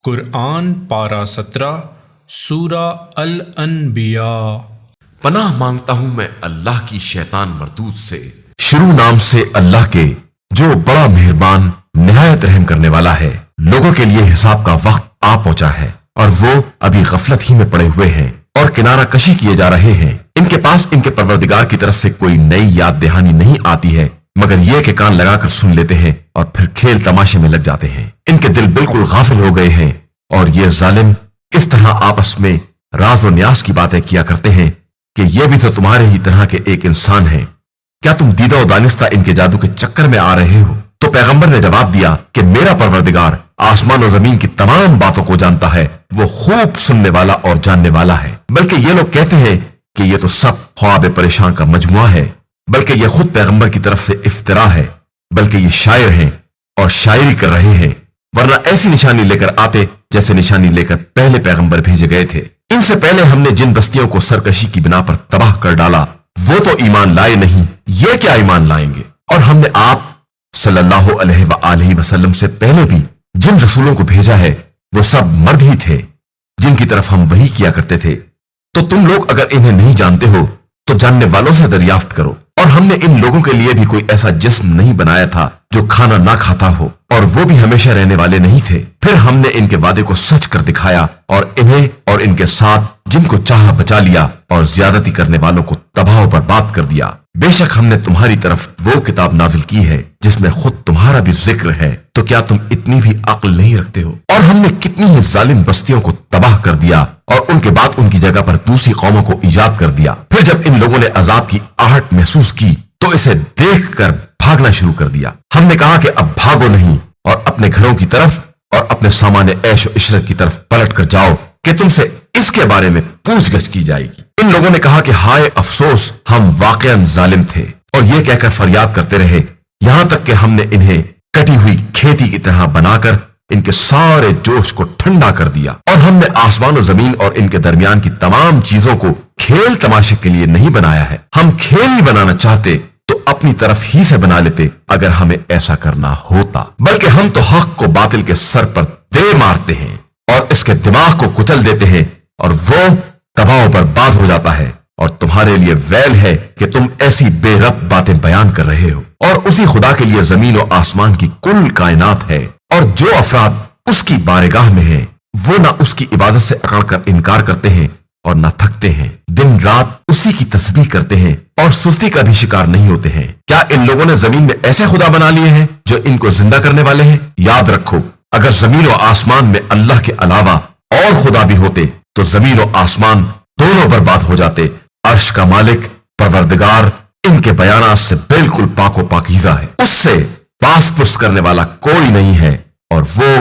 قرآن پارہ 17 سورہ الانبیاء۔ پناہ مانگتا ہوں میں اللہ کی شیطان مردود سے۔ شروع نام سے اللہ کے جو بڑا مہربان نہایت رحم کرنے والا ہے۔ لوگوں کے لیے حساب کا وقت آ پہنچا ہے اور وہ ابھی غفلت ہی میں پڑے ہوئے ہیں اور کنارہ کشی کیے جا رہے ہیں۔ ان کے پاس ان کے پروردگار کی طرف سے کوئی نئی یاد دہانی نہیں آتی ہے مگر یہ کہ کان لگا کر سن لیتے ہیں اور پھر کھیل تماشے میں لگ جاتے ہیں۔ ان کے دل بالکل غافل ہو گئے ہیں اور یہ ظالم اس طرح آپس میں راز و نیاز کی باتیں کیا کرتے ہیں کہ یہ بھی تو تمہارے ہی طرح کے ایک انسان ہیں، کیا تم دیدہ و دانستہ ان کے جادو کے چکر میں آ رہے ہو؟ تو پیغمبر نے جواب دیا کہ میرا پروردگار آسمان و زمین کی تمام باتوں کو جانتا ہے، وہ خوب سننے والا اور جاننے والا ہے۔ بلکہ یہ لوگ کہتے ہیں کہ یہ تو سب خواب پریشان کا مجموعہ ہے، بلکہ یہ خود پیغمبر کی طرف سے افتراء ہے، بلکہ یہ شاعر ہیں اور شاعری کر رہے ہیں، ورنہ ایسی نشانی لے کر آتے جیسے نشانی لے کر پہلے پیغمبر بھیجے گئے تھے۔ ان سے پہلے ہم نے جن بستیوں کو سرکشی کی بنا پر تباہ کر ڈالا وہ تو ایمان لائے نہیں، یہ کیا ایمان لائیں گے؟ اور ہم نے آپ صلی اللہ علیہ وآلہ وسلم سے پہلے بھی جن رسولوں کو بھیجا ہے وہ سب مرد ہی تھے جن کی طرف ہم وحی کیا کرتے تھے۔ تو تم لوگ اگر انہیں نہیں جانتے ہو تو جاننے والوں سے دریافت کرو۔ اور ہم نے ان لوگوں کے لیے بھی کوئی ایسا جسم نہیں بنایا تھا جو کھانا نہ کھاتا ہو، اور وہ بھی ہمیشہ رہنے والے نہیں تھے۔ پھر ہم نے ان کے وعدے کو سچ کر دکھایا اور انہیں اور ان کے ساتھ جن کو چاہا بچا لیا اور زیادتی کرنے والوں کو تباہ و برباد کر دیا۔ بے شک ہم نے تمہاری طرف وہ کتاب نازل کی ہے جس میں خود تمہارا بھی ذکر ہے، تو کیا تم اتنی بھی عقل نہیں رکھتے ہو؟ اور ہم نے کتنی ہی ظالم بستیوں کو تباہ کر دیا اور ان کے بعد ان کی جگہ پر دوسری قوموں کو ایجاد کر دیا۔ پھر جب ان لوگوں نے عذاب کی آہٹ محسوس کی تو اسے دیکھ کر بھاگنا شروع کر دیا۔ ہم نے کہا کہ اب بھاگو نہیں اور اپنے گھروں کی طرف اور اپنے سامان عیش و عشرت کی طرف پلٹ کر جاؤ کہ تم سے اس کے بارے میں پوچھ گچھ کی جائے گی۔ ان لوگوں نے کہا کہ ہائے افسوس، ہم واقعاً ظالم تھے، اور یہ کہہ کر فریاد کرتے رہے یہاں تک کہ ہم نے انہیں کٹی ہوئی کھیتی کی طرح بنا کر ان کے سارے جوش کو ٹھنڈا کر دیا۔ اور ہم نے آسمان و زمین اور ان کے درمیان کی تمام چیزوں کو کھیل تماشے کے لیے نہیں بنایا ہے، ہم کھیل ہی بنانا چاہتے تو اپنی طرف ہی سے بنا لیتے اگر ہمیں ایسا کرنا ہوتا، بلکہ ہم تو حق کو باطل کے سر پر دے مارتے ہیں اور اس کے دماغ کو کچل دیتے ہیں اور وہ تباہ و برباد ہو جاتا ہے۔ اور تمہارے لیے ویل ہے کہ تم ایسی بے رب باتیں بیان کر رہے ہو۔ اور اسی خدا کے لیے زمین و آسمان کی کل کائنات ہے، اور جو افراد اس کی بارگاہ میں ہیں وہ نہ اس کی عبادت سے اکڑ کر انکار کرتے ہیں اور نہ تھکتے ہیں، دن رات اسی کی تسبیح کرتے ہیں اور سستی کا بھی شکار نہیں ہوتے ہیں۔ کیا ان لوگوں نے زمین میں ایسے خدا بنا لیے ہیں جو ان کو زندہ کرنے والے ہیں؟ یاد رکھو، اگر زمین و آسمان میں اللہ کے علاوہ اور خدا بھی ہوتے تو زمین و آسمان دونوں برباد ہو جاتے۔ عرش کا مالک پروردگار ان کے بیانات سے بالکل پاک و پاکیزہ ہے، اس سے پاس پس کرنے والا کوئی نہیں ہے اور وہ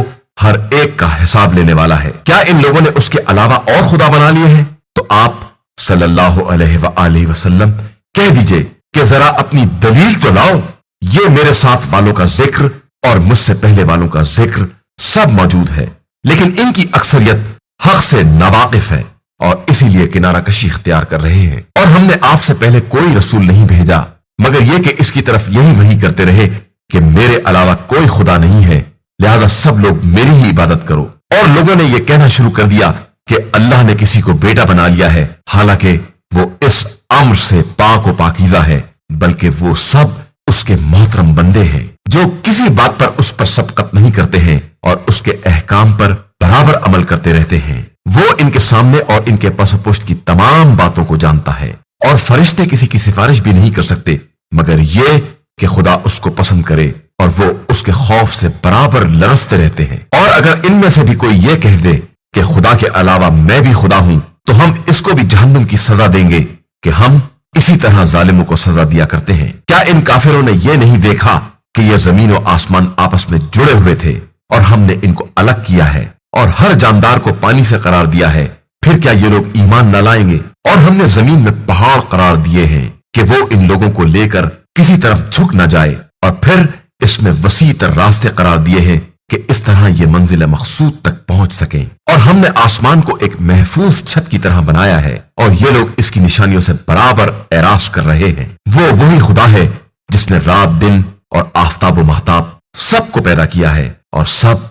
ہر ایک کا حساب لینے والا ہے۔ کیا ان لوگوں نے اس کے علاوہ اور خدا بنا لیے ہیں؟ تو آپ صلی اللہ علیہ وآلہ وسلم کہہ دیجئے کہ ذرا اپنی دلیل تو لاؤ۔ یہ میرے ساتھ والوں کا ذکر اور مجھ سے پہلے والوں کا ذکر سب موجود ہے، لیکن ان کی اکثریت حق سے ناواقف ہے اور اسی لیے کنارہ کشی اختیار کر رہے ہیں۔ اور ہم نے آپ سے پہلے کوئی رسول نہیں بھیجا مگر یہ کہ اس کی طرف یہی وحی کرتے رہے کہ میرے علاوہ کوئی خدا نہیں ہے، لہذا سب لوگ میری ہی عبادت کرو۔ اور لوگوں نے یہ کہنا شروع کر دیا کہ اللہ نے کسی کو بیٹا بنا لیا ہے، حالانکہ وہ اس امر سے پاک و پاکیزہ ہے، بلکہ وہ سب اس کے محترم بندے ہیں جو کسی بات پر اس پر سبقت نہیں کرتے ہیں اور اس کے احکام پر برابر عمل کرتے رہتے ہیں۔ وہ ان کے سامنے اور ان کے پس و پشت کی تمام باتوں کو جانتا ہے، اور فرشتے کسی کی سفارش بھی نہیں کر سکتے مگر یہ کہ خدا اس کو پسند کرے، اور وہ اس کے خوف سے برابر لرزتے رہتے ہیں۔ اور اگر ان میں سے بھی کوئی یہ کہہ دے کہ خدا کے علاوہ میں بھی خدا ہوں تو ہم اس کو بھی جہنم کی سزا دیں گے کہ ہم اسی طرح ظالموں کو سزا دیا کرتے ہیں۔ کیا ان کافروں نے یہ نہیں دیکھا کہ یہ زمین و آسمان آپس میں جڑے ہوئے تھے اور ہم نے ان کو الگ کیا ہے اور ہر جاندار کو پانی سے قرار دیا ہے؟ پھر کیا یہ لوگ ایمان نہ لائیں گے؟ اور ہم نے زمین میں پہاڑ قرار دیے ہیں کہ وہ ان لوگوں کو لے کر کسی طرف جھک نہ جائے، اور پھر اس میں وسیع تر راستے قرار دیے ہیں کہ اس طرح یہ منزل مقصود تک پہنچ سکیں۔ اور ہم نے آسمان کو ایک محفوظ چھت کی طرح بنایا ہے اور یہ لوگ اس کی نشانیوں سے برابر اعراض کر رہے ہیں۔ وہ وہی خدا ہے جس نے رات دن اور آفتاب و مہتاب سب کو پیدا کیا ہے اور سب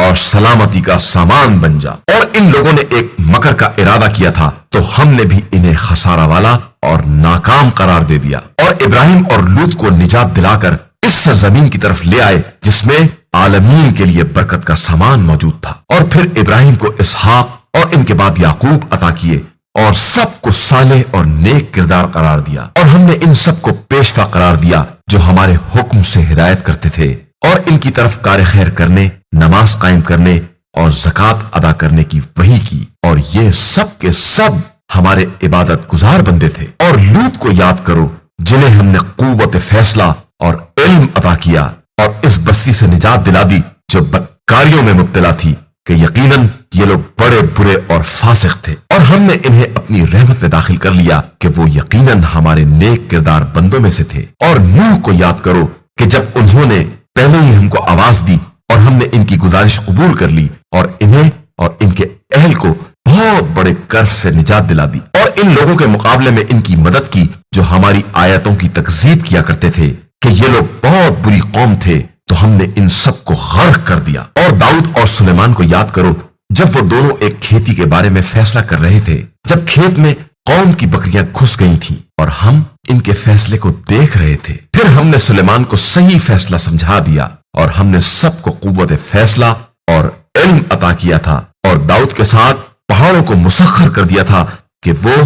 اور سلامتی کا سامان بن جا۔ اور ان لوگوں نے ایک مکر کا ارادہ کیا تھا تو ہم نے بھی انہیں خسارہ والا اور ناکام قرار دے دیا، اور ابراہیم اور لوط کو نجات دلا کر اس سرزمین کی طرف لے آئے جس میں عالمین کے لیے برکت کا سامان موجود تھا۔ اور پھر ابراہیم کو اسحاق اور ان کے بعد یعقوب عطا کیے، اور سب کو صالح اور نیک کردار قرار دیا، اور ہم نے ان سب کو پیشوا قرار دیا جو ہمارے حکم سے ہدایت کرتے تھے، اور ان کی طرف کار خیر کرنے، نماز قائم کرنے اور زکوٰۃ ادا کرنے کی وحی کی، اور یہ سب کے سب ہمارے عبادت گزار بندے تھے۔ اور لوط کو یاد کرو جنہیں ہم نے قوت فیصلہ اور علم عطا کیا، اور اس بستی سے نجات دلا دی جو بدکاریوں میں مبتلا تھی، کہ یقیناً یہ لوگ بڑے برے اور فاسق تھے، اور ہم نے انہیں اپنی رحمت میں داخل کر لیا کہ وہ یقیناً ہمارے نیک کردار بندوں میں سے تھے۔ اور نوح کو یاد کرو کہ جب انہوں نے پہلے ہی ہم کو آواز دی اور ہم نے ان کی گزارش قبول کر لی، اور انہیں اور ان کے اہل کو بہت بڑے کرب سے نجات دلا دی، اور ان لوگوں کے مقابلے میں ان کی مدد کی جو ہماری آیتوں کی تکذیب کیا کرتے تھے کہ یہ لوگ بہت بری قوم تھے، تو ہم نے ان سب کو غرق کر دیا۔ اور داؤد اور سلیمان کو یاد کرو جب وہ دونوں ایک کھیتی کے بارے میں فیصلہ کر رہے تھے، جب کھیت میں قوم کی بکریاں گھس گئی تھیں اور ہم ان کے فیصلے کو دیکھ رہے تھے، پھر ہم نے سلیمان کو صحیح فیصلہ سمجھا دیا، اور ہم نے سب کو قوت فیصلہ اور علم عطا کیا تھا، اور داؤد کے ساتھ پہاڑوں کو مسخر کر دیا تھا کہ وہ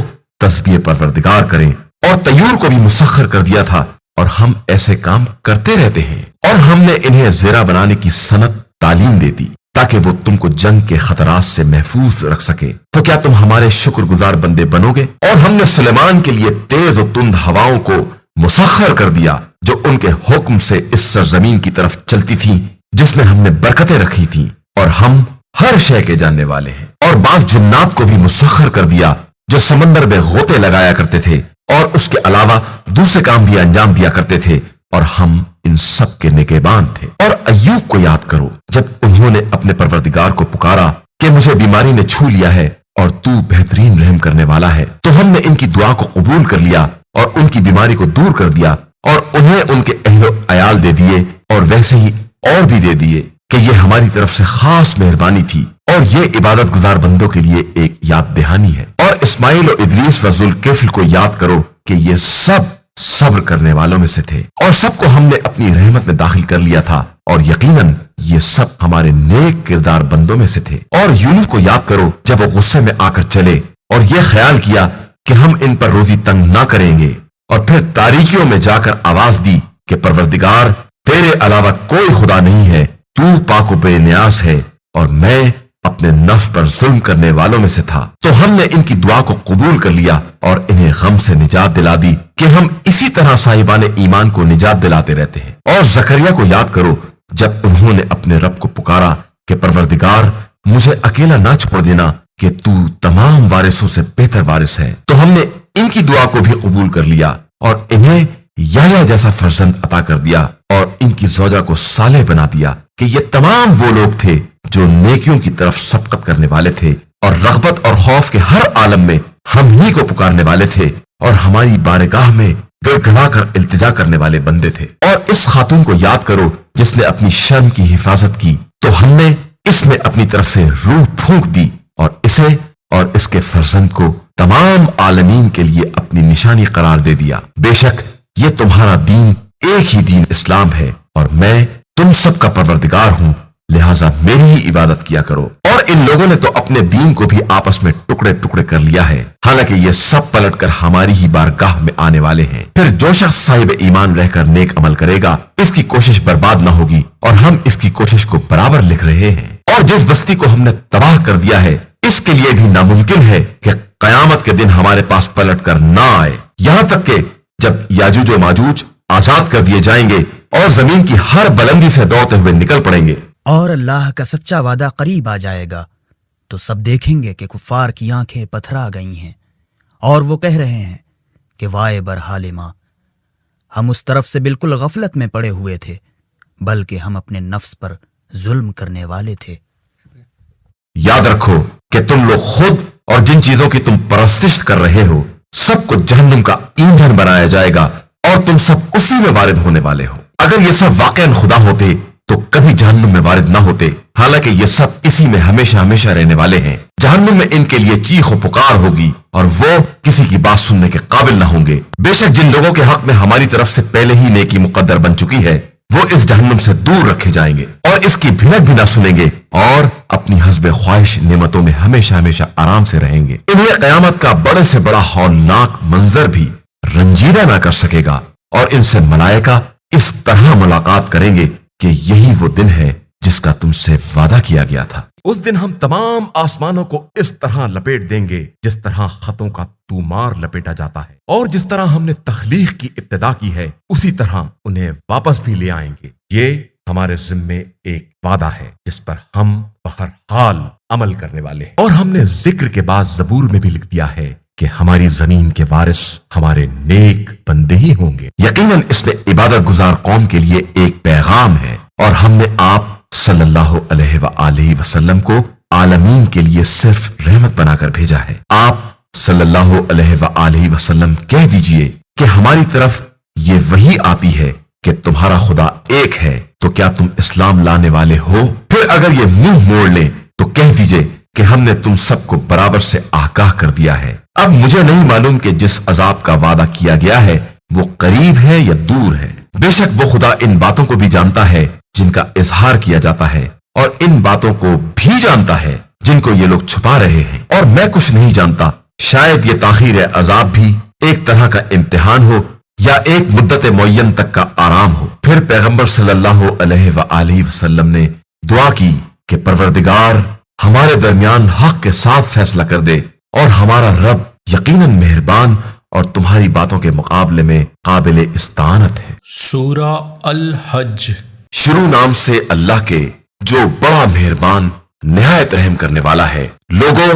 تسبیح پروردگار کریں، اور طیور کو بھی مسخر کر دیا تھا، اور ہم ایسے کام کرتے رہتے ہیں۔ اور ہم نے انہیں زیرہ بنانے کی صنعت تعلیم دے دی تاکہ وہ تم کو جنگ کے خطرات سے محفوظ رکھ سکے۔ تو کیا تم ہمارے شکر گزار بندے بنو گے؟ اور ہم نے سلیمان کے لیے تیز و تند ہواؤں کو مسخر کر دیا جو ان کے حکم سے اس سرزمین کی طرف چلتی تھی جس میں ہم نے برکتیں رکھی تھیں، اور ہم ہر شے کے جاننے والے ہیں۔ اور بعض جنات کو بھی مسخر کر دیا جو سمندر میں غوطے لگایا کرتے تھے، اور اس کے علاوہ دوسرے کام بھی انجام دیا کرتے تھے، اور ہم ان سب کے نگہبان تھے۔ اور ایوب کو یاد کرو جب انہوں نے اپنے پروردگار کو پکارا کہ مجھے بیماری نے چھو لیا ہے اور تو بہترین رحم کرنے والا ہے، تو ہم نے ان کی دعا کو قبول کر لیا اور ان کی بیماری کو دور کر دیا، اور انہیں ان کے اہل و عیال دے دیے، اور ویسے ہی اور بھی دے دیے کہ یہ ہماری طرف سے خاص مہربانی تھی، اور یہ عبادت گزار بندوں کے لیے ایک یاد دہانی ہے۔ اور اسماعیل و ادریس و ذوالکفل کو یاد کرو کہ یہ سب صبر کرنے والوں میں سے تھے، اور سب کو ہم نے اپنی رحمت میں داخل کر لیا تھا، اور یقیناً یہ سب ہمارے نیک کردار بندوں میں سے تھے۔ اور یونس کو یاد کرو جب وہ غصے میں آ کر چلے اور یہ خیال کیا کہ ہم ان پر روزی تنگ نہ کریں گے، اور پھر تاریکیوں میں جا کر آواز دی کہ پروردگار تیرے علاوہ کوئی خدا نہیں ہے، تو پاک و بے نیاز ہے، اور میں اپنے نفس پر ظلم کرنے والوں میں سے تھا۔ تو ہم نے ان کی دعا کو قبول کر لیا اور انہیں غم سے نجات دلا دی کہ ہم اسی طرح صاحبان ایمان کو نجات دلاتے رہتے ہیں۔ اور زکریا کو یاد کرو جب انہوں نے اپنے رب کو پکارا کہ پروردگار مجھے اکیلا نہ چھوڑ دینا کہ تو تمام وارثوں سے بہتر وارث ہے، تو ہم نے ان کی دعا کو بھی قبول کر لیا اور انہیں یحییٰ جیسا فرزند عطا کر دیا، اور ان کی زوجہ کو صالح بنا دیا کہ یہ تمام وہ لوگ تھے جو نیکیوں کی طرف سبقت کرنے والے تھے، اور رغبت اور خوف کے ہر عالم میں ہم ہی کو پکارنے والے تھے، اور ہماری بارگاہ میں گڑ گڑا کر التجا کرنے والے بندے تھے۔ اور اس خاتون کو یاد کرو جس نے اپنی شرم کی حفاظت کی، تو ہم نے اس میں اپنی طرف سے روح پھونک دی، اور اسے اور اس کے فرزند کو تمام عالمین کے لیے اپنی نشانی قرار دے دیا۔ بے شک یہ تمہارا دین ایک ہی دین اسلام ہے، اور میں تم سب کا پروردگار ہوں، لہٰذا میری ہی عبادت کیا کرو۔ اور ان لوگوں نے تو اپنے دین کو بھی آپس میں ٹکڑے ٹکڑے کر لیا ہے، حالانکہ یہ سب پلٹ کر ہماری ہی بارگاہ میں آنے والے ہیں۔ پھر جو شخص صاحب ایمان رہ کر نیک عمل کرے گا، اس کی کوشش برباد نہ ہوگی، اور ہم اس کی کوشش کو برابر لکھ رہے ہیں۔ اور جس بستی کو ہم نے تباہ کر دیا ہے، اس کے لیے بھی ناممکن ہے کہ قیامت کے دن ہمارے پاس پلٹ کر نہ آئے، یہاں تک کہ جب یاجوج و ماجوج آزاد کر دیے جائیں گے اور زمین کی ہر بلندی سے دوڑتے ہوئے نکل پڑیں گے۔ اور اللہ کا سچا وعدہ قریب آ جائے گا تو سب دیکھیں گے کہ کفار کی آنکھیں پتھرا گئی ہیں، اور وہ کہہ رہے ہیں کہ وائے برحال ماں، ہم اس طرف سے بالکل غفلت میں پڑے ہوئے تھے، بلکہ ہم اپنے نفس پر ظلم کرنے والے تھے۔ یاد رکھو کہ تم لوگ خود اور جن چیزوں کی تم پرستش کر رہے ہو سب کو جہنم کا ایندھن بنایا جائے گا، اور تم سب اسی میں وارد ہونے والے ہو۔ اگر یہ سب واقعاً خدا ہوتے تو کبھی جہنم میں وارد نہ ہوتے، حالانکہ یہ سب اسی میں ہمیشہ ہمیشہ رہنے والے ہیں۔ جہنم میں ان کے لیے چیخ و پکار ہوگی اور وہ کسی کی بات سننے کے قابل نہ ہوں گے۔ بے شک جن لوگوں کے حق میں ہماری طرف سے پہلے ہی نیکی مقدر بن چکی ہے وہ اس جہنم سے دور رکھے جائیں گے اور اس کی بھنک بھی نہ سنیں گے اور اپنی حسب خواہش نعمتوں میں ہمیشہ ہمیشہ آرام سے رہیں گے۔ انہیں قیامت کا بڑے سے بڑا ہولناک منظر بھی رنجیدہ نہ کر سکے گا اور ان سے ملائکہ اس طرح ملاقات کریں گے کہ یہی وہ دن ہے جس کا تم سے وعدہ کیا گیا تھا۔ اس دن ہم تمام آسمانوں کو اس طرح لپیٹ دیں گے جس طرح خطوں کا تومار لپیٹا جاتا ہے، اور جس طرح ہم نے تخلیق کی ابتدا کی ہے اسی طرح انہیں واپس بھی لے آئیں گے۔ یہ ہمارے ذمے ایک وعدہ ہے جس پر ہم بہرحال عمل کرنے والے ہیں، اور ہم نے ذکر کے بعد زبور میں بھی لکھ دیا ہے کہ ہماری زمین کے وارث ہمارے نیک بندے ہی ہوں گے۔ یقیناً اس میں عبادت گزار قوم کے لیے ایک پیغام ہے، اور ہم نے آپ صلی اللہ علیہ وآلہ وسلم کو عالمین کے لیے صرف رحمت بنا کر بھیجا ہے۔ آپ صلی اللہ علیہ وآلہ وسلم کہہ دیجئے کہ ہماری طرف یہ وحی آتی ہے کہ تمہارا خدا ایک ہے، تو کیا تم اسلام لانے والے ہو؟ پھر اگر یہ منہ موڑ لیں تو کہہ دیجئے کہ ہم نے تم سب کو برابر سے آگاہ کر دیا ہے۔ اب مجھے نہیں معلوم کہ جس عذاب کا وعدہ کیا گیا ہے وہ قریب ہے یا دور ہے۔ بے شک وہ خدا ان باتوں کو بھی جانتا ہے جن کا اظہار کیا جاتا ہے، اور ان باتوں کو بھی جانتا ہے جن کو یہ لوگ چھپا رہے ہیں، اور میں کچھ نہیں جانتا۔ شاید یہ تاخیر عذاب بھی ایک طرح کا امتحان ہو یا ایک مدت معین تک کا آرام ہو۔ پھر پیغمبر صلی اللہ علیہ وآلہ وسلم نے دعا کی کہ پروردگار ہمارے درمیان حق کے ساتھ فیصلہ کر دے، اور ہمارا رب یقیناً مہربان اور تمہاری باتوں کے مقابلے میں قابل استعانت ہے۔ سورہ الحج۔ شروع نام سے اللہ کے جو بڑا مہربان نہایت رحم کرنے والا ہے۔ لوگوں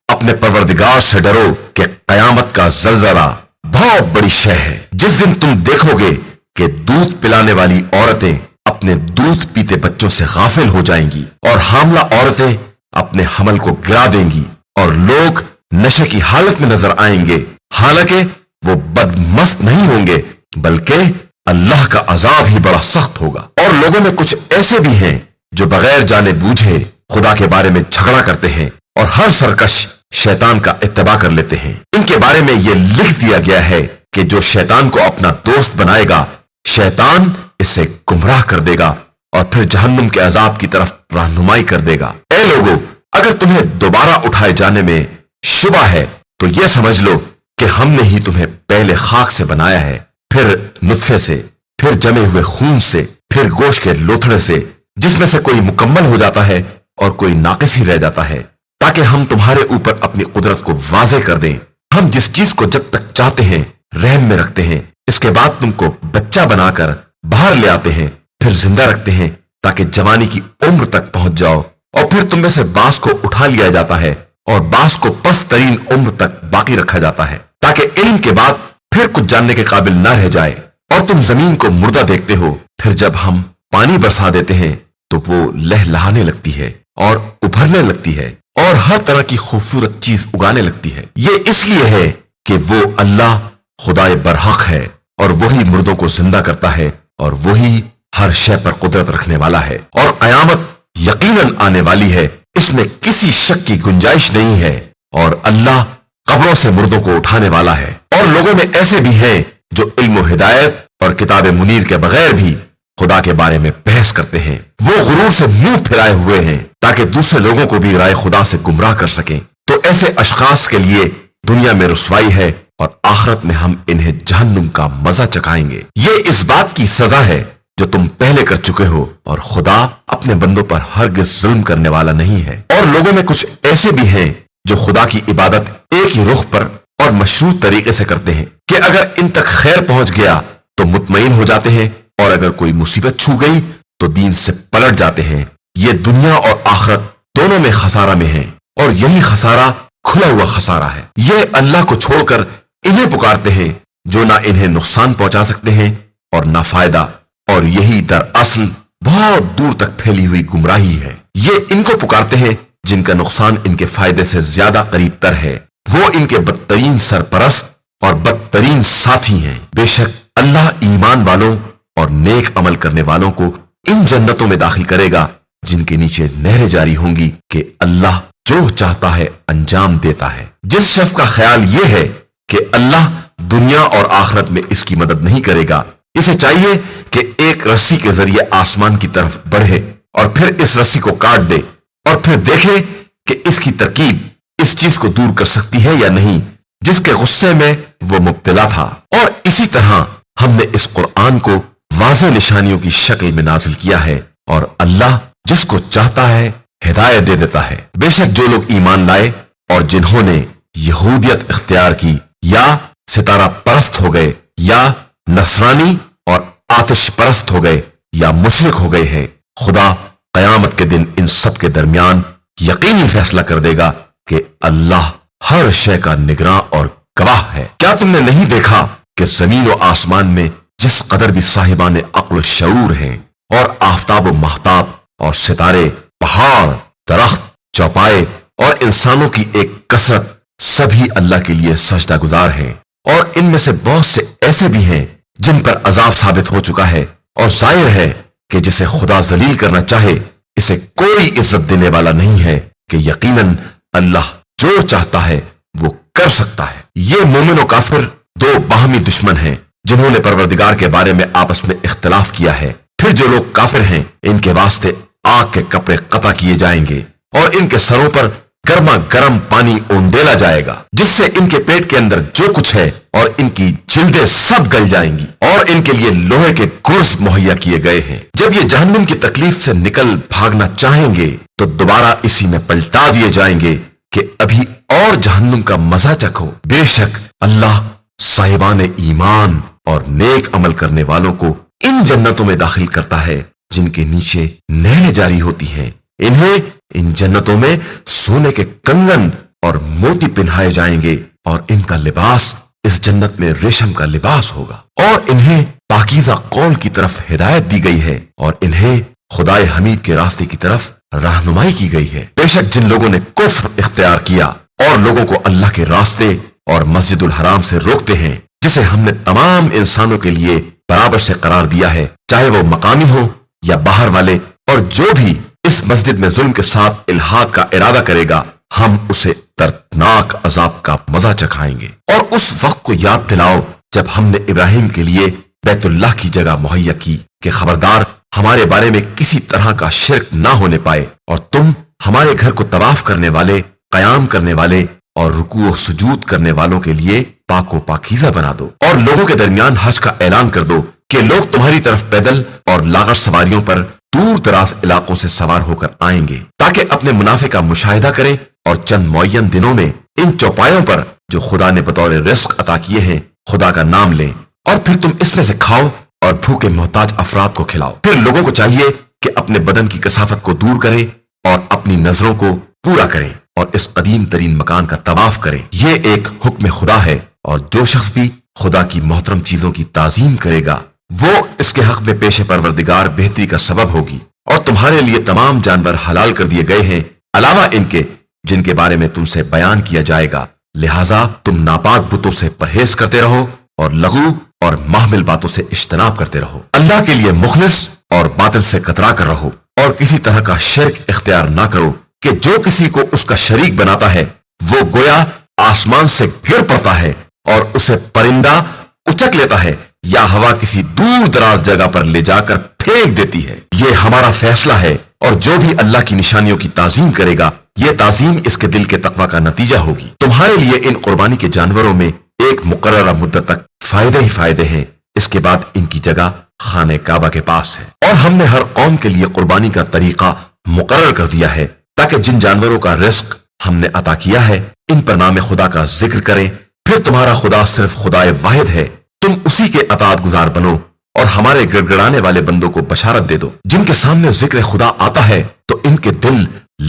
اپنے پروردگار سے ڈرو کہ قیامت کا زلزلہ بہت بڑی شے ہے۔ جس دن تم دیکھو گے کہ دودھ پلانے والی عورتیں اپنے دودھ پیتے بچوں سے غافل ہو جائیں گی، اور حاملہ عورتیں اپنے حمل کو گرا دیں گی، اور لوگ نشے کی حالت میں نظر آئیں گے، حالانکہ وہ بدمست نہیں ہوں گے بلکہ اللہ کا عذاب ہی بڑا سخت ہوگا۔ اور لوگوں میں کچھ ایسے بھی ہیں جو بغیر جانے بوجھے خدا کے بارے میں جھگڑا کرتے ہیں اور ہر سرکش شیطان کا اتباع کر لیتے ہیں۔ ان کے بارے میں یہ لکھ دیا گیا ہے کہ جو شیطان کو اپنا دوست بنائے گا شیطان اسے گمراہ کر دے گا اور پھر جہنم کے عذاب کی طرف رہنمائی کر دے گا۔ اے لوگو، اگر تمہیں دوبارہ اٹھائے جانے میں شبہ ہے تو یہ سمجھ لو کہ ہم نے ہی تمہیں پہلے خاک سے بنایا ہے، پھر نطفے سے، پھر جمے ہوئے خون سے، پھر گوشت کے لوتھڑے سے، جس میں سے کوئی مکمل ہو جاتا ہے اور کوئی ناقص ہی رہ جاتا ہے، تاکہ ہم تمہارے اوپر اپنی قدرت کو واضح کر دیں۔ ہم جس چیز کو جب تک چاہتے ہیں رحم میں رکھتے ہیں، اس کے بعد تم کو بچہ بنا کر باہر لے آتے ہیں، پھر زندہ رکھتے ہیں تاکہ جوانی کی عمر تک پہنچ جاؤ، اور پھر تم میں سے بعض کو اٹھا لیا جاتا ہے اور بعض کو پست ترین عمر تک باقی رکھا جاتا ہے، تاکہ علم کے بعد پھر کچھ جاننے کے قابل نہ رہ جائے۔ اور تم زمین کو مردہ دیکھتے ہو، پھر جب ہم پانی برسا دیتے ہیں تو وہ لہلہانے لگتی ہے اور ابھرنے لگتی ہے اور ہر طرح کی خوبصورت چیز اگانے لگتی ہے۔ یہ اس لیے ہے کہ وہ اللہ خدائے برحق ہے، اور وہی مردوں کو زندہ کرتا ہے، اور وہی ہر شے پر قدرت رکھنے والا ہے، اور قیامت یقیناً آنے والی ہے، اس میں کسی شک کی گنجائش نہیں ہے، اور اللہ قبروں سے مردوں کو اٹھانے والا ہے۔ اور لوگوں میں ایسے بھی ہیں جو علم و ہدایت اور کتاب منیر کے بغیر بھی خدا کے بارے میں بحث کرتے ہیں۔ وہ غرور سے منہ پھیرائے ہوئے ہیں تاکہ دوسرے لوگوں کو بھی رائے خدا سے گمراہ کر سکیں۔ تو ایسے اشخاص کے لیے دنیا میں رسوائی ہے، اور آخرت میں ہم انہیں جہنم کا مزہ چکھائیں گے۔ یہ اس بات کی سزا ہے جو تم پہلے کر چکے ہو، اور خدا اپنے بندوں پر ہرگز ظلم کرنے والا نہیں ہے۔ اور لوگوں میں کچھ ایسے بھی ہیں جو خدا کی عبادت ایک ہی رخ پر اور مشروط طریقے سے کرتے ہیں کہ اگر ان تک خیر پہنچ گیا تو مطمئن ہو جاتے ہیں، اور اگر کوئی مصیبت چھو گئی تو دین سے پلٹ جاتے ہیں۔ یہ دنیا اور آخرت دونوں میں خسارہ میں ہیں، اور یہی خسارہ کھلا ہوا خسارہ ہے۔ یہ اللہ کو چھوڑ کر انہیں پکارتے ہیں جو نہ انہیں نقصان پہنچا سکتے ہیں اور نہ فائدہ، اور یہی دراصل بہت دور تک پھیلی ہوئی گمراہی ہے۔ یہ ان کو پکارتے ہیں جن کا نقصان ان کے فائدے سے زیادہ قریب تر ہے، وہ ان کے بدترین سرپرست اور بدترین ساتھی ہیں۔ بے شک اللہ ایمان والوں اور نیک عمل کرنے والوں کو ان جنتوں میں داخل کرے گا جن کے نیچے نہریں جاری ہوں گی کہ اللہ جو چاہتا ہے انجام دیتا ہے۔ جس شخص کا خیال یہ ہے کہ اللہ دنیا اور آخرت میں اس کی مدد نہیں کرے گا، اسے چاہیے کہ ایک رسی کے ذریعے آسمان کی طرف بڑھے اور پھر اس رسی کو کاٹ دے اور پھر دیکھے کہ اس کی ترکیب اس چیز کو دور کر سکتی ہے یا نہیں جس کے غصے میں وہ مبتلا تھا۔ اور اسی طرح ہم نے اس قرآن کو واضح نشانیوں کی شکل میں نازل کیا ہے، اور اللہ جس کو چاہتا ہے ہدایت دے دیتا ہے۔ بے شک جو لوگ ایمان لائے اور جنہوں نے یہودیت اختیار کی یا ستارہ پرست ہو گئے یا نصرانی اور آتش پرست ہو گئے یا مشرک ہو گئے ہیں، خدا قیامت کے دن ان سب کے درمیان یقینی فیصلہ کر دے گا کہ اللہ ہر شے کا نگراں اور گواہ ہے۔ کیا تم نے نہیں دیکھا کہ زمین و آسمان میں جس قدر بھی صاحبان عقل و شعور ہیں، اور آفتاب و مہتاب اور ستارے، پہاڑ، درخت، چوپائے اور انسانوں کی ایک کثرت، سبھی اللہ کے لیے سجدہ گزار ہیں، اور ان میں سے بہت سے ایسے بھی ہیں جن پر عذاب ثابت ہو چکا ہے، اور ظاہر ہے کہ جسے خدا ذلیل کرنا چاہے اسے کوئی عزت دینے والا نہیں ہے، کہ یقیناً اللہ جو چاہتا ہے وہ کر سکتا ہے۔ یہ مومن و کافر دو باہمی دشمن ہیں جنہوں نے پروردگار کے بارے میں آپس میں اختلاف کیا ہے۔ پھر جو لوگ کافر ہیں ان کے واسطے آگ کے کپڑے قطع کیے جائیں گے، اور ان کے سروں پر گرما گرم پانی اوندیلا جائے گا، جس سے ان کے پیٹ کے اندر جو کچھ ہے اور ان کی جلدیں سب گل جائیں گی، اور ان کے لیے لوہے کے گرز مہیا کیے گئے ہیں۔ جب یہ جہنم کی تکلیف سے نکل بھاگنا چاہیں گے تو دوبارہ اسی میں پلٹا دیے جائیں گے کہ ابھی اور جہنم کا مزہ چکھو۔ بے شک اللہ صاحبان ایمان اور نیک عمل کرنے والوں کو ان جنتوں میں داخل کرتا ہے جن کے نیچے نہریں جاری ہوتی ہیں، انہیں ان جنتوں میں سونے کے کنگن اور موتی پہنائے جائیں گے، اور ان کا لباس اس جنت میں ریشم کا لباس ہوگا، اور انہیں پاکیزہ قول کی طرف ہدایت دی گئی ہے، اور انہیں خدائے حمید کے راستے کی طرف رہنمائی کی گئی ہے۔ بے شک جن لوگوں نے کفر اختیار کیا اور لوگوں کو اللہ کے راستے اور مسجد الحرام سے روکتے ہیں، جسے ہم نے تمام انسانوں کے لیے برابر سے قرار دیا ہے، چاہے وہ مقامی ہو یا باہر والے، اور جو بھی اس مسجد میں ظلم کے ساتھ الحاد کا ارادہ کرے گا ہم اسے دردناک عذاب کا مزہ چکھائیں گے۔ اور اس وقت کو یاد دلاؤ جب ہم نے ابراہیم کے لیے بیت اللہ کی جگہ مہیا کی کہ خبردار ہمارے بارے میں کسی طرح کا شرک نہ ہونے پائے، اور تم ہمارے گھر کو طواف کرنے والے، قیام کرنے والے اور رکوع و سجود کرنے والوں کے لیے پاک و پاکیزہ بنا دو، اور لوگوں کے درمیان حج کا اعلان کر دو کہ لوگ تمہاری طرف پیدل اور لاغر سواریوں پر دور دراز علاقوں سے سوار ہو کر آئیں گے، تاکہ اپنے منافع کا مشاہدہ کریں، اور چند معین دنوں میں ان چوپایوں پر جو خدا نے بطور رزق عطا کیے ہیں خدا کا نام لیں، اور پھر تم اس میں سے کھاؤ اور بھوکے محتاج افراد کو کھلاؤ۔ پھر لوگوں کو چاہیے کہ اپنے بدن کی کثافت کو دور کریں اور اپنی نظروں کو پورا کریں اور اس قدیم ترین مکان کا طواف کریں۔ یہ ایک حکم خدا ہے، اور جو شخص بھی خدا کی محترم چیزوں کی تعظیم کرے گا وہ اس کے حق میں پیش پروردگار بہتری کا سبب ہوگی۔ اور تمہارے لیے تمام جانور حلال کر دیے گئے ہیں، علاوہ ان کے جن کے بارے میں تم سے بیان کیا جائے گا، لہٰذا تم ناپاک بتوں سے پرہیز کرتے رہو اور لغو اور محمل باتوں سے اجتناب کرتے رہو۔ اللہ کے لیے مخلص اور باطل سے کترا کر رہو، اور کسی طرح کا شرک اختیار نہ کرو کہ جو کسی کو اس کا شریک بناتا ہے وہ گویا آسمان سے گر پڑتا ہے اور اسے پرندہ اچک لیتا ہے، یا ہوا کسی دور دراز جگہ پر لے جا کر پھینک دیتی ہے۔ یہ ہمارا فیصلہ ہے، اور جو بھی اللہ کی نشانیوں کی تعظیم کرے گا یہ تعظیم اس کے دل کے تقوی کا نتیجہ ہوگی۔ تمہارے لیے ان قربانی کے جانوروں میں ایک مقررہ مدت تک فائدے ہی فائدے ہیں، اس کے بعد ان کی جگہ خانہ کعبہ کے پاس ہے۔ اور ہم نے ہر قوم کے لیے قربانی کا طریقہ مقرر کر دیا ہے، تاکہ جن جانوروں کا رزق ہم نے عطا کیا ہے ان پر نام خدا کا ذکر کریں۔ پھر تمہارا خدا صرف خدائے واحد ہے، تم اسی کے اطاعت گزار بنو، اور ہمارے گڑ گڑانے والے بندوں کو بشارت دے دو جن کے سامنے ذکر خدا آتا ہے تو ان کے دل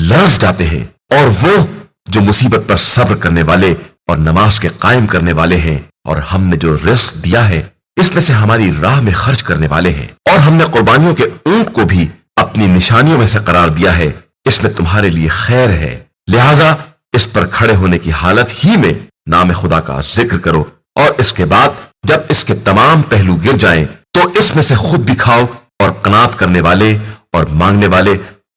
لرز جاتے ہیں، اور وہ جو مصیبت پر صبر کرنے والے اور نماز کے قائم کرنے والے ہیں، اور ہم نے جو رزق دیا ہے اس میں سے ہماری راہ میں خرچ کرنے والے ہیں۔ اور ہم نے قربانیوں کے اونٹ کو بھی اپنی نشانیوں میں سے قرار دیا ہے، اس میں تمہارے لیے خیر ہے، لہٰذا اس پر کھڑے ہونے کی حالت ہی میں نام خدا کا ذکر کرو، اور اس کے بعد جب اس کے تمام پہلو گر جائیں تو اس میں سے خود بھی کھاؤ، اور قناعت کرنے والے اور مانگنے والے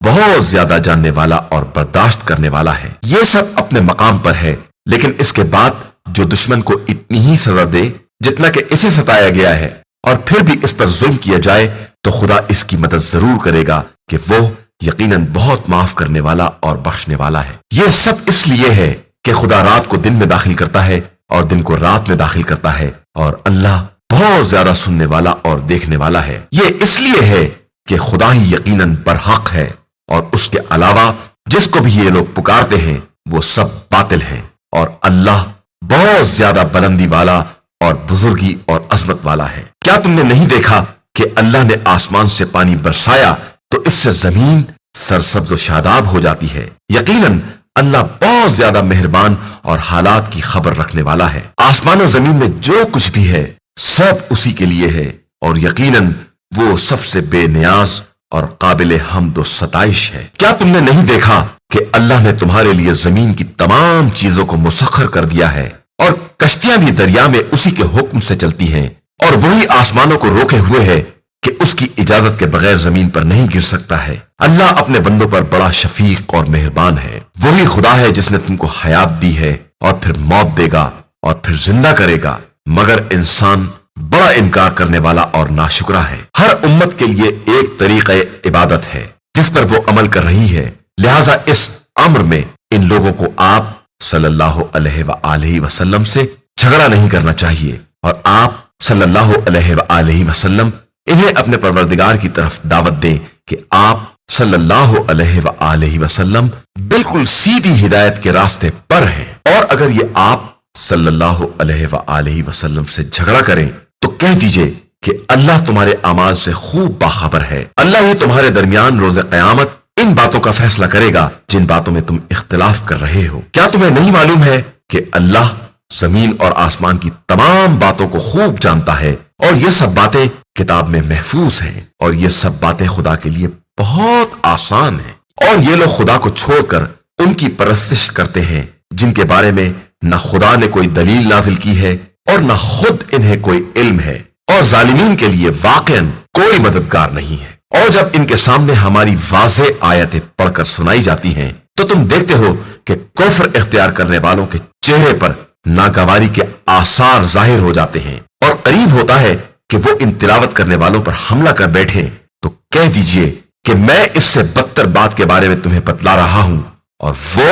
بہت زیادہ جاننے والا اور برداشت کرنے والا ہے۔ یہ سب اپنے مقام پر ہے، لیکن اس کے بعد جو دشمن کو اتنی ہی سزا دے جتنا کہ اسے ستایا گیا ہے، اور پھر بھی اس پر ظلم کیا جائے، تو خدا اس کی مدد ضرور کرے گا کہ وہ یقیناً بہت معاف کرنے والا اور بخشنے والا ہے۔ یہ سب اس لیے ہے کہ خدا رات کو دن میں داخل کرتا ہے اور دن کو رات میں داخل کرتا ہے، اور اللہ بہت زیادہ سننے والا اور دیکھنے والا ہے۔ یہ اس لیے ہے کہ خدا ہی یقیناً برحق ہے، اور اس کے علاوہ جس کو بھی یہ لوگ پکارتے ہیں وہ سب باطل ہیں، اور اللہ بہت زیادہ بلندی والا اور بزرگی اور عظمت والا ہے۔ کیا تم نے نہیں دیکھا کہ اللہ نے آسمان سے پانی برسایا تو اس سے زمین سرسبز و شاداب ہو جاتی ہے؟ یقیناً اللہ بہت زیادہ مہربان اور حالات کی خبر رکھنے والا ہے۔ آسمان و زمین میں جو کچھ بھی ہے سب اسی کے لیے ہے، اور یقیناً وہ سب سے بے نیاز اور قابل حمد و ستائش ہے۔ کیا تم نے نہیں دیکھا کہ اللہ نے تمہارے لیے زمین کی تمام چیزوں کو مسخر کر دیا ہے، اور کشتیاں بھی دریا میں اسی کے حکم سے چلتی ہیں، اور وہی آسمانوں کو روکے ہوئے ہے کہ اس کی اجازت کے بغیر زمین پر نہیں گر سکتا ہے۔ اللہ اپنے بندوں پر بڑا شفیق اور مہربان ہے۔ وہی خدا ہے جس نے تم کو حیات دی ہے اور پھر موت دے گا اور پھر زندہ کرے گا، مگر انسان بڑا انکار کرنے والا اور ناشکرا ہے۔ ہر امت کے لیے ایک طریقہ عبادت ہے جس پر وہ عمل کر رہی ہے، لہٰذا اس امر میں ان لوگوں کو آپ صلی اللہ علیہ وآلہ وسلم سے جھگڑا نہیں کرنا چاہیے، اور آپ صلی اللہ علیہ وآلہ وسلم انہیں اپنے پروردگار کی طرف دعوت دیں کہ آپ صلی اللہ علیہ وآلہ وسلم بالکل سیدھی ہدایت کے راستے پر ہیں، اور اگر یہ آپ صلی اللہ علیہ وآلہ وسلم سے جھگڑا کریں تو کہہ دیجئے کہ اللہ تمہارے اعمال سے خوب باخبر ہے۔ اللہ ہی تمہارے درمیان روز قیامت ان باتوں کا فیصلہ کرے گا جن باتوں میں تم اختلاف کر رہے ہو۔ کیا تمہیں نہیں معلوم ہے کہ اللہ زمین اور آسمان کی تمام باتوں کو خوب جانتا ہے، اور یہ سب باتیں کتاب میں محفوظ ہیں، اور یہ سب باتیں خدا کے لیے بہت آسان ہیں۔ اور یہ لوگ خدا کو چھوڑ کر ان کی پرستش کرتے ہیں جن کے بارے میں نہ خدا نے کوئی دلیل نازل کی ہے اور نہ خود انہیں کوئی علم ہے، اور ظالمین کے لیے واقعاً کوئی مددگار نہیں ہے۔ اور جب ان کے سامنے ہماری واضح آیتیں پڑھ کر سنائی جاتی ہیں تو تم دیکھتے ہو کہ کفر اختیار کرنے والوں کے چہرے پر ناگواری کے آثار ظاہر ہو جاتے ہیں، اور قریب ہوتا ہے کہ وہ ان تلاوت کرنے والوں پر حملہ کر بیٹھے، تو کہہ دیجئے کہ میں اس سے بدتر بات کے بارے میں تمہیں بتلا رہا ہوں، اور وہ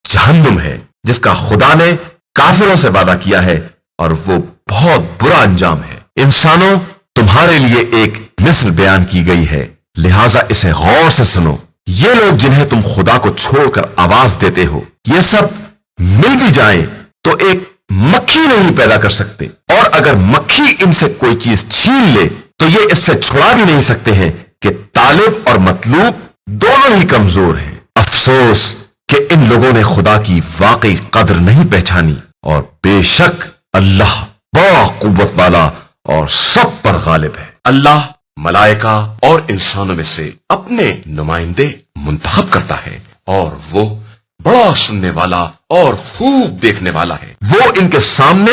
جہنم ہے جس کا خدا نے کافروں سے وعدہ کیا ہے، اور وہ بہت برا انجام ہے۔ انسانوں، تمہارے لیے ایک مثل بیان کی گئی ہے، لہٰذا اسے غور سے سنو۔ یہ لوگ جنہیں تم خدا کو چھوڑ کر آواز دیتے ہو، یہ سب مل بھی جائیں تو ایک مکھی نہیں پیدا کر سکتے، اور اگر مکھی ان سے کوئی چیز چھین لے تو یہ اس سے چھڑا بھی نہیں سکتے ہیں کہ طالب اور مطلوب دونوں ہی کمزور ہیں۔ افسوس کہ ان لوگوں نے خدا کی واقعی قدر نہیں پہچانی، اور بے شک اللہ بڑا قوت والا اور سب پر غالب ہے۔ اللہ ملائکہ اور انسانوں میں سے اپنے نمائندے منتخب کرتا ہے، اور وہ بڑا سننے والا اور خوب دیکھنے والا ہے۔ وہ ان کے سامنے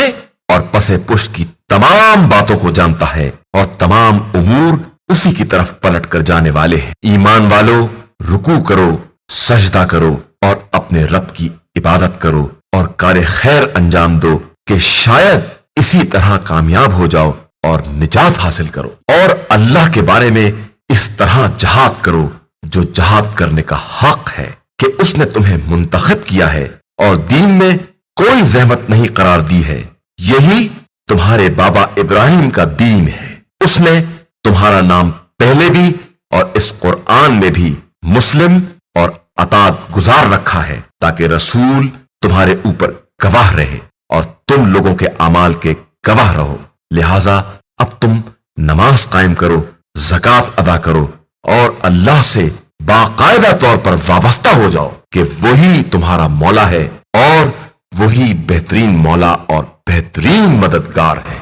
اور پس پشت کی تمام باتوں کو جانتا ہے، اور تمام امور اسی کی طرف پلٹ کر جانے والے ہیں۔ ایمان والو، رکوع کرو، سجدہ کرو، اور اپنے رب کی عبادت کرو، اور کار خیر انجام دو کہ شاید اسی طرح کامیاب ہو جاؤ اور نجات حاصل کرو، اور اللہ کے بارے میں اس طرح جہاد کرو جو جہاد کرنے کا حق ہے کہ اس نے تمہیں منتخب کیا ہے اور دین میں کوئی زحمت نہیں قرار دی ہے۔ یہی تمہارے بابا ابراہیم کا دین ہے۔ اس نے تمہارا نام پہلے بھی اور اس قرآن میں بھی مسلم اور اطاعت گزار رکھا ہے، تاکہ رسول تمہارے اوپر گواہ رہے اور تم لوگوں کے اعمال کے گواہ رہو۔ لہذا اب تم نماز قائم کرو، زکوٰۃ ادا کرو، اور اللہ سے باقاعدہ طور پر وابستہ ہو جاؤ کہ وہی تمہارا مولا ہے، اور وہی بہترین مولا اور بہترین مددگار ہے۔